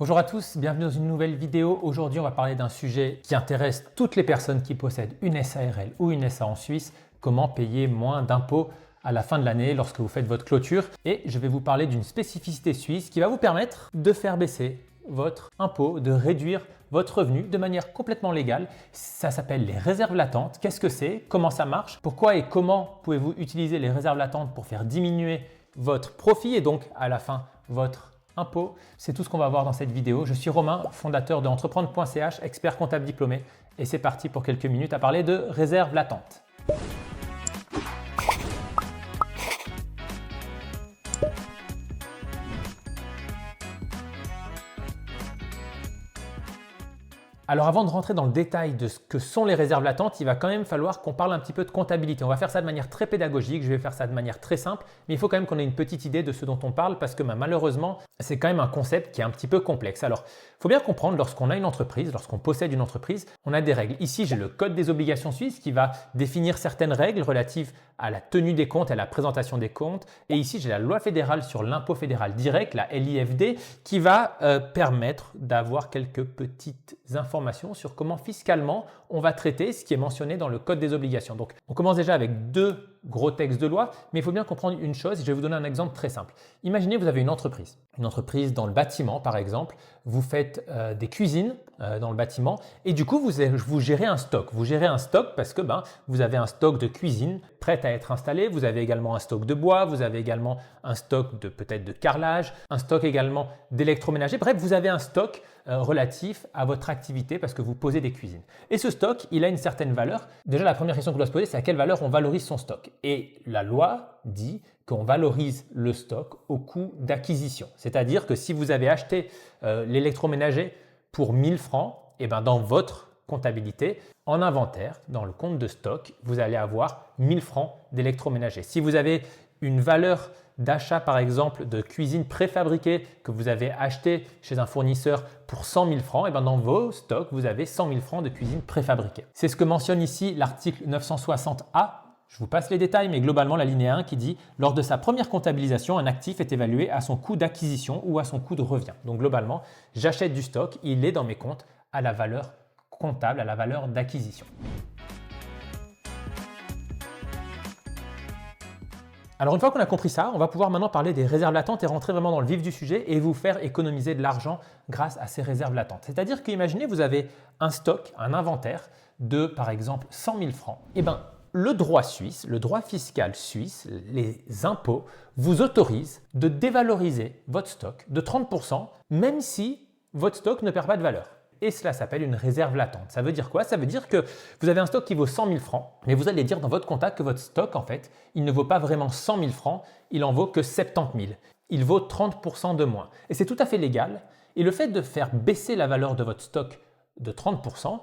Bonjour à tous, bienvenue dans une nouvelle vidéo. Aujourd'hui, on va parler d'un sujet qui intéresse toutes les personnes qui possèdent une SARL ou une SA en Suisse, comment payer moins d'impôts à la fin de l'année lorsque vous faites votre clôture. Et je vais vous parler d'une spécificité suisse qui va vous permettre de faire baisser votre impôt, de réduire votre revenu de manière complètement légale. Ça s'appelle les réserves latentes. Qu'est-ce que c'est? Comment ça marche? Pourquoi et comment pouvez-vous utiliser les réserves latentes pour faire diminuer votre profit et donc à la fin votre impôt? C'est tout ce qu'on va voir dans cette vidéo. Je suis Romain, fondateur de entreprendre.ch, expert comptable diplômé, et c'est parti pour quelques minutes à parler de réserves latentes. Alors avant de rentrer dans le détail de ce que sont les réserves latentes, il va quand même falloir qu'on parle un petit peu de comptabilité. On va faire ça de manière très pédagogique, je vais faire ça de manière très simple, mais il faut quand même qu'on ait une petite idée de ce dont on parle parce que malheureusement, c'est quand même un concept qui est un petit peu complexe. Alors, il faut bien comprendre, lorsqu'on a une entreprise, lorsqu'on possède une entreprise, on a des règles. Ici, j'ai le Code des obligations suisses qui va définir certaines règles relatives à la tenue des comptes et à la présentation des comptes. Et ici, j'ai la loi fédérale sur l'impôt fédéral direct, la LIFD, qui va permettre d'avoir quelques petites informations sur comment fiscalement on va traiter ce qui est mentionné dans le Code des obligations. Donc, on commence déjà avec deux gros textes de loi, mais il faut bien comprendre une chose, je vais vous donner un exemple très simple. Imaginez vous avez une entreprise dans le bâtiment par exemple, vous faites des cuisines dans le bâtiment et du coup vous gérez un stock. Vous gérez un stock parce que vous avez un stock de cuisine prête à être installé, vous avez également un stock de bois, vous avez également un stock de peut-être de carrelage, un stock également d'électroménager. Bref, vous avez un stock relatif à votre activité parce que vous posez des cuisines. Et ce stock, il a une certaine valeur. Déjà, la première question qu'on doit se poser, c'est à quelle valeur on valorise son stock. Et la loi dit qu'on valorise le stock au coût d'acquisition. C'est-à-dire que si vous avez acheté l'électroménager pour 1000 francs, et dans votre comptabilité, en inventaire, dans le compte de stock, vous allez avoir 1000 francs d'électroménager. Si vous avez une valeur d'achat par exemple de cuisine préfabriquée que vous avez acheté chez un fournisseur pour 100 000 francs, et dans vos stocks, vous avez 100 000 francs de cuisine préfabriquée. C'est ce que mentionne ici l'article 960A. Je vous passe les détails, mais globalement, la linéa 1 qui dit « Lors de sa première comptabilisation, un actif est évalué à son coût d'acquisition ou à son coût de revient. » Donc globalement, j'achète du stock, il est dans mes comptes à la valeur comptable, à la valeur d'acquisition. Alors une fois qu'on a compris ça, on va pouvoir maintenant parler des réserves latentes et rentrer vraiment dans le vif du sujet et vous faire économiser de l'argent grâce à ces réserves latentes. C'est-à-dire qu'imaginez vous avez un stock, un inventaire de par exemple 100 000 francs. Le droit suisse, le droit fiscal suisse, les impôts vous autorisent de dévaloriser votre stock de 30% même si votre stock ne perd pas de valeur. Et cela s'appelle une réserve latente. Ça veut dire quoi? Ça veut dire que vous avez un stock qui vaut 100 000 francs, mais vous allez dire dans votre compta que votre stock, en fait, il ne vaut pas vraiment 100 000 francs, il en vaut que 70 000. Il vaut 30% de moins. Et c'est tout à fait légal. Et le fait de faire baisser la valeur de votre stock de 30%,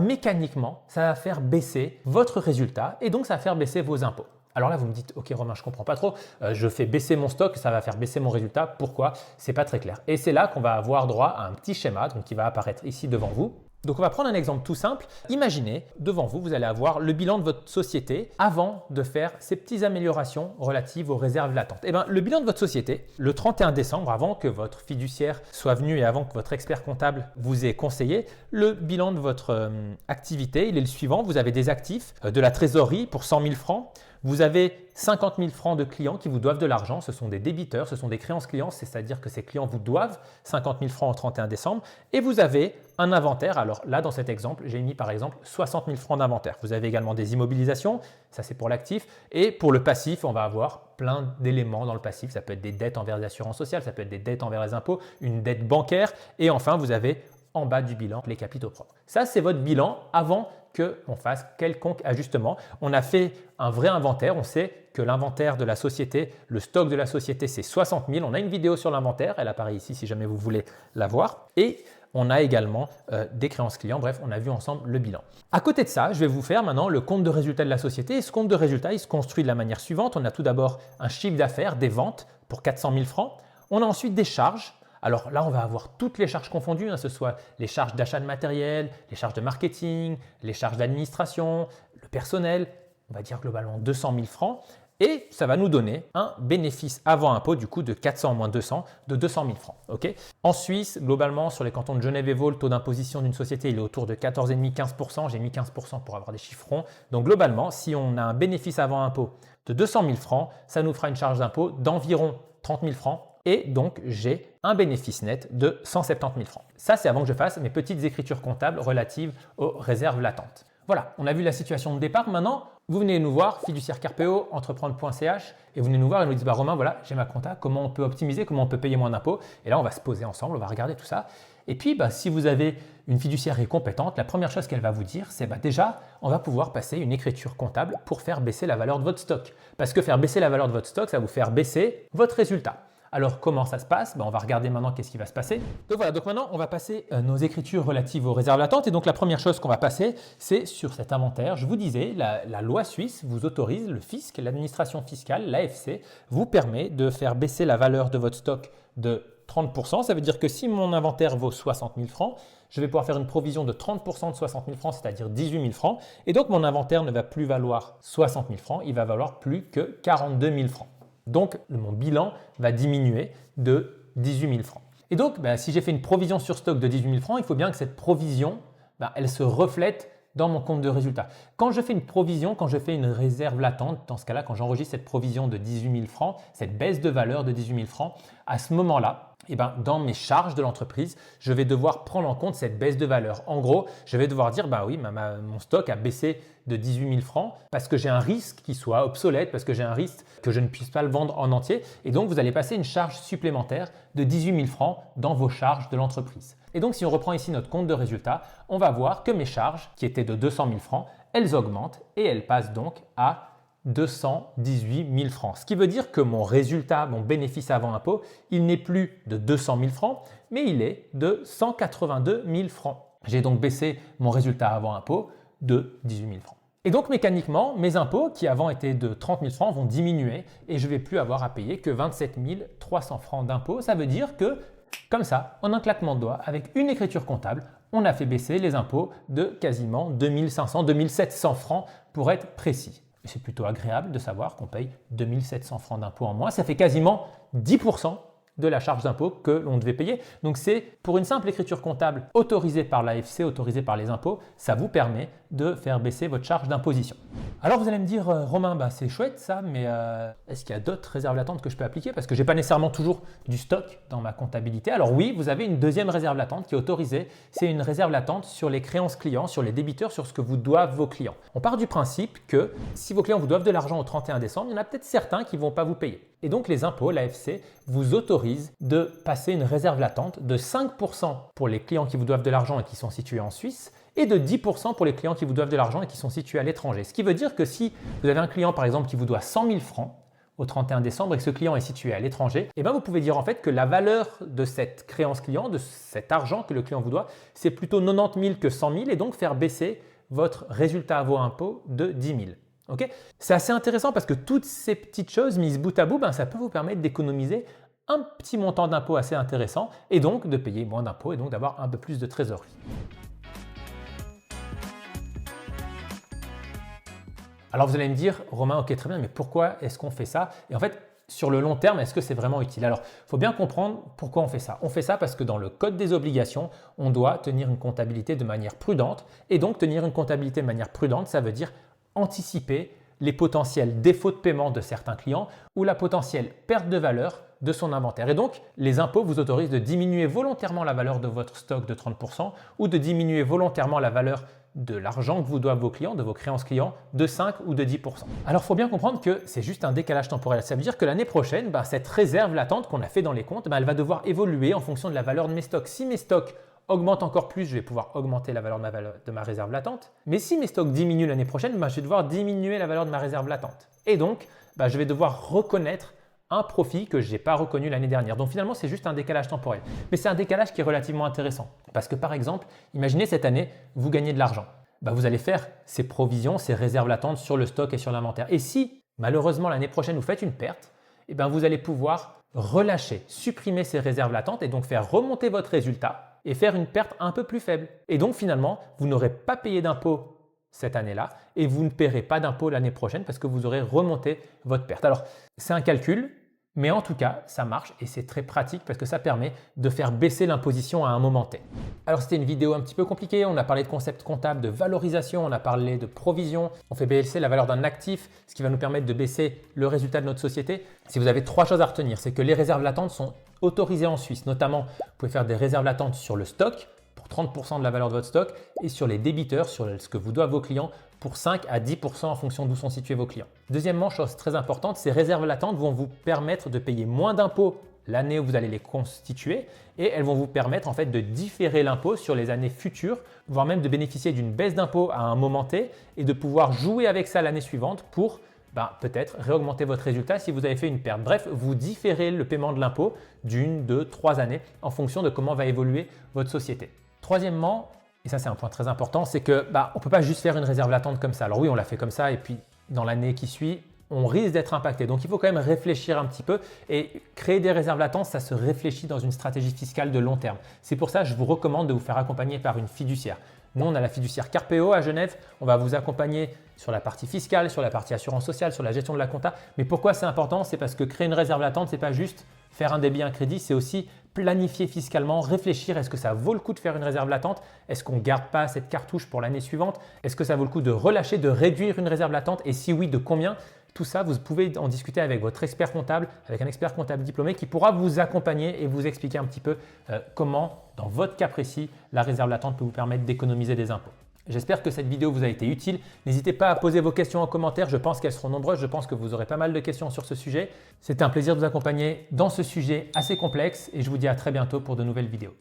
mécaniquement, ça va faire baisser votre résultat et donc ça va faire baisser vos impôts. Alors là, vous me dites, ok Romain, je ne comprends pas trop, je fais baisser mon stock, ça va faire baisser mon résultat, pourquoi? C'est pas très clair. Et c'est là qu'on va avoir droit à un petit schéma qui va apparaître ici devant vous. Donc on va prendre un exemple tout simple. Imaginez, devant vous, vous allez avoir le bilan de votre société avant de faire ces petites améliorations relatives aux réserves latentes. Le bilan de votre société, le 31 décembre, avant que votre fiduciaire soit venu et avant que votre expert comptable vous ait conseillé, le bilan de votre activité, il est le suivant. Vous avez des actifs, de la trésorerie pour 100 000 francs. Vous avez 50 000 francs de clients qui vous doivent de l'argent. Ce sont des débiteurs, ce sont des créances clients, c'est-à-dire que ces clients vous doivent 50 000 francs au 31 décembre. Et vous avez un inventaire. Alors là, dans cet exemple, j'ai mis par exemple 60 000 francs d'inventaire. Vous avez également des immobilisations, ça c'est pour l'actif. Et pour le passif, on va avoir plein d'éléments dans le passif. Ça peut être des dettes envers l'assurance sociale, ça peut être des dettes envers les impôts, une dette bancaire. Et enfin, vous avez en bas du bilan les capitaux propres. Ça, c'est votre bilan avant qu'on fasse quelconque ajustement. On a fait un vrai inventaire. On sait que l'inventaire de la société, le stock de la société, c'est 60 000. On a une vidéo sur l'inventaire. Elle apparaît ici si jamais vous voulez la voir. Et on a également des créances clients. Bref, on a vu ensemble le bilan. À côté de ça, je vais vous faire maintenant le compte de résultat de la société. Et ce compte de résultat, il se construit de la manière suivante. On a tout d'abord un chiffre d'affaires, des ventes pour 400 000 francs. On a ensuite des charges. Alors là, on va avoir toutes les charges confondues, ce soit les charges d'achat de matériel, les charges de marketing, les charges d'administration, le personnel, on va dire globalement 200 000 francs. Et ça va nous donner un bénéfice avant impôt du coup de 400 moins 200 de 200 000 francs. Ok. En Suisse, globalement, sur les cantons de Genève et Vaud, le taux d'imposition d'une société il est autour de 14,5-15%. J'ai mis 15% pour avoir des chiffres ronds. Donc globalement, si on a un bénéfice avant impôt de 200 000 francs, ça nous fera une charge d'impôt d'environ 30 000 francs. Et donc, j'ai un bénéfice net de 170 000 francs. Ça, c'est avant que je fasse mes petites écritures comptables relatives aux réserves latentes. Voilà, on a vu la situation de départ. Maintenant, vous venez nous voir, fiduciaire Carpeo, entreprendre.ch, et vous venez nous voir et nous dites bah, Romain, voilà, j'ai ma compta, comment on peut optimiser, comment on peut payer moins d'impôts. Et là, on va se poser ensemble, on va regarder tout ça. Et puis, si vous avez une fiduciaire compétente, la première chose qu'elle va vous dire, c'est déjà, on va pouvoir passer une écriture comptable pour faire baisser la valeur de votre stock. Parce que faire baisser la valeur de votre stock, ça va vous faire baisser votre résultat. Alors, comment ça se passe? On va regarder maintenant qu'est-ce qui va se passer. Donc voilà, donc maintenant, on va passer nos écritures relatives aux réserves latentes. Et donc, la première chose qu'on va passer, c'est sur cet inventaire. Je vous disais, la loi suisse vous autorise, le fisc, l'administration fiscale, l'AFC, vous permet de faire baisser la valeur de votre stock de 30%. Ça veut dire que si mon inventaire vaut 60 000 francs, je vais pouvoir faire une provision de 30% de 60 000 francs, c'est-à-dire 18 000 francs. Et donc, mon inventaire ne va plus valoir 60 000 francs, il va valoir plus que 42 000 francs. Donc, mon bilan va diminuer de 18 000 francs. Et donc, si j'ai fait une provision sur stock de 18 000 francs, il faut bien que cette provision, elle se reflète dans mon compte de résultat. Quand je fais une provision, quand je fais une réserve latente, dans ce cas-là, quand j'enregistre cette provision de 18 000 francs, cette baisse de valeur de 18 000 francs, à ce moment-là, dans mes charges de l'entreprise, je vais devoir prendre en compte cette baisse de valeur. En gros, je vais devoir dire, oui, mon stock a baissé de 18 000 francs parce que j'ai un risque qu'il soit obsolète, parce que j'ai un risque que je ne puisse pas le vendre en entier. Et donc, vous allez passer une charge supplémentaire de 18 000 francs dans vos charges de l'entreprise. Et donc, si on reprend ici notre compte de résultat, on va voir que mes charges, qui étaient de 200 000 francs, elles augmentent et elles passent donc à 218 000 francs. Ce qui veut dire que mon résultat, mon bénéfice avant impôt, il n'est plus de 200 000 francs, mais il est de 182 000 francs. J'ai donc baissé mon résultat avant impôt de 18 000 francs. Et donc mécaniquement, mes impôts qui avant étaient de 30 000 francs vont diminuer et je ne vais plus avoir à payer que 27 300 francs d'impôts. Ça veut dire que, comme ça, en un claquement de doigts, avec une écriture comptable, on a fait baisser les impôts de quasiment 2500, 2700 francs pour être précis. C'est plutôt agréable de savoir qu'on paye 2700 francs d'impôts en moins. Ça fait quasiment 10% de la charge d'impôt que l'on devait payer. Donc c'est pour une simple écriture comptable autorisée par l'AFC, autorisée par les impôts, ça vous permet de faire baisser votre charge d'imposition. Alors vous allez me dire, Romain, c'est chouette ça, mais est-ce qu'il y a d'autres réserves latentes que je peux appliquer? Parce que je n'ai pas nécessairement toujours du stock dans ma comptabilité. Alors oui, vous avez une deuxième réserve latente qui est autorisée. C'est une réserve latente sur les créances clients, sur les débiteurs, sur ce que vous doivent vos clients. On part du principe que si vos clients vous doivent de l'argent au 31 décembre, il y en a peut-être certains qui ne vont pas vous payer. Et donc les impôts, l'AFC, vous autorise de passer une réserve latente de 5% pour les clients qui vous doivent de l'argent et qui sont situés en Suisse et de 10% pour les clients qui vous doivent de l'argent et qui sont situés à l'étranger. Ce qui veut dire que si vous avez un client par exemple qui vous doit 100 000 francs au 31 décembre et que ce client est situé à l'étranger, vous pouvez dire en fait que la valeur de cette créance client, de cet argent que le client vous doit, c'est plutôt 90 000 que 100 000 et donc faire baisser votre résultat à vos impôts de 10 000. Okay, c'est assez intéressant parce que toutes ces petites choses mises bout à bout, ça peut vous permettre d'économiser un petit montant d'impôt assez intéressant et donc de payer moins d'impôts et donc d'avoir un peu plus de trésorerie. Alors vous allez me dire, Romain, ok, très bien, mais pourquoi est-ce qu'on fait ça? Et en fait, sur le long terme, est-ce que c'est vraiment utile? Alors, il faut bien comprendre pourquoi on fait ça. On fait ça parce que dans le code des obligations, on doit tenir une comptabilité de manière prudente. Et donc, tenir une comptabilité de manière prudente, ça veut dire anticiper les potentiels défauts de paiement de certains clients ou la potentielle perte de valeur de son inventaire. Et donc, les impôts vous autorisent de diminuer volontairement la valeur de votre stock de 30% ou de diminuer volontairement la valeur de l'argent que vous doivent vos clients, de vos créances clients, de 5 ou de 10%. Alors, il faut bien comprendre que c'est juste un décalage temporel. Ça veut dire que l'année prochaine, cette réserve latente qu'on a fait dans les comptes, elle va devoir évoluer en fonction de la valeur de mes stocks. Si mes stocks augmente encore plus, je vais pouvoir augmenter la valeur de ma réserve latente. Mais si mes stocks diminuent l'année prochaine, je vais devoir diminuer la valeur de ma réserve latente. Et donc, je vais devoir reconnaître un profit que je n'ai pas reconnu l'année dernière. Donc finalement, c'est juste un décalage temporel. Mais c'est un décalage qui est relativement intéressant. Parce que par exemple, imaginez cette année, vous gagnez de l'argent. Vous allez faire ces provisions, ces réserves latentes sur le stock et sur l'inventaire. Et si malheureusement l'année prochaine, vous faites une perte, vous allez pouvoir relâcher, supprimer ces réserves latentes et donc faire remonter votre résultat et faire une perte un peu plus faible. Et donc finalement, vous n'aurez pas payé d'impôt cette année-là et vous ne paierez pas d'impôt l'année prochaine parce que vous aurez remonté votre perte. Alors, c'est un calcul, mais en tout cas, ça marche et c'est très pratique parce que ça permet de faire baisser l'imposition à un moment T. Alors, c'était une vidéo un petit peu compliquée. On a parlé de concepts comptables, de valorisation, on a parlé de provision. On fait baisser la valeur d'un actif, ce qui va nous permettre de baisser le résultat de notre société. Si vous avez 3 choses à retenir, c'est que les réserves latentes sont autorisées en Suisse. Notamment, vous pouvez faire des réserves latentes sur le stock pour 30% de la valeur de votre stock et sur les débiteurs, sur ce que vous doivent vos clients pour 5 à 10% en fonction d'où sont situés vos clients. Deuxièmement, chose très importante, ces réserves latentes vont vous permettre de payer moins d'impôts l'année où vous allez les constituer et elles vont vous permettre en fait de différer l'impôt sur les années futures, voire même de bénéficier d'une baisse d'impôt à un moment T et de pouvoir jouer avec ça l'année suivante pour peut-être réaugmenter votre résultat si vous avez fait une perte. Bref, vous différez le paiement de l'impôt d'1, 2, 3 années en fonction de comment va évoluer votre société. Troisièmement, et ça c'est un point très important, c'est que on ne peut pas juste faire une réserve latente comme ça. Alors oui, on l'a fait comme ça et puis dans l'année qui suit, on risque d'être impacté. Donc il faut quand même réfléchir un petit peu et créer des réserves latentes, ça se réfléchit dans une stratégie fiscale de long terme. C'est pour ça que je vous recommande de vous faire accompagner par une fiduciaire. Nous, on a la fiduciaire Carpeo à Genève. On va vous accompagner sur la partie fiscale, sur la partie assurance sociale, sur la gestion de la compta. Mais pourquoi c'est important? C'est parce que créer une réserve latente, ce n'est pas juste faire un débit, un crédit, c'est aussi planifier fiscalement, réfléchir, est-ce que ça vaut le coup de faire une réserve latente? Est-ce qu'on ne garde pas cette cartouche pour l'année suivante? Est-ce que ça vaut le coup de relâcher, de réduire une réserve latente? Et si oui, de combien? Tout ça, vous pouvez en discuter avec votre expert comptable, avec un expert comptable diplômé qui pourra vous accompagner et vous expliquer un petit peu comment, dans votre cas précis, la réserve latente peut vous permettre d'économiser des impôts. J'espère que cette vidéo vous a été utile. N'hésitez pas à poser vos questions en commentaire. Je pense qu'elles seront nombreuses. Je pense que vous aurez pas mal de questions sur ce sujet. C'était un plaisir de vous accompagner dans ce sujet assez complexe et je vous dis à très bientôt pour de nouvelles vidéos.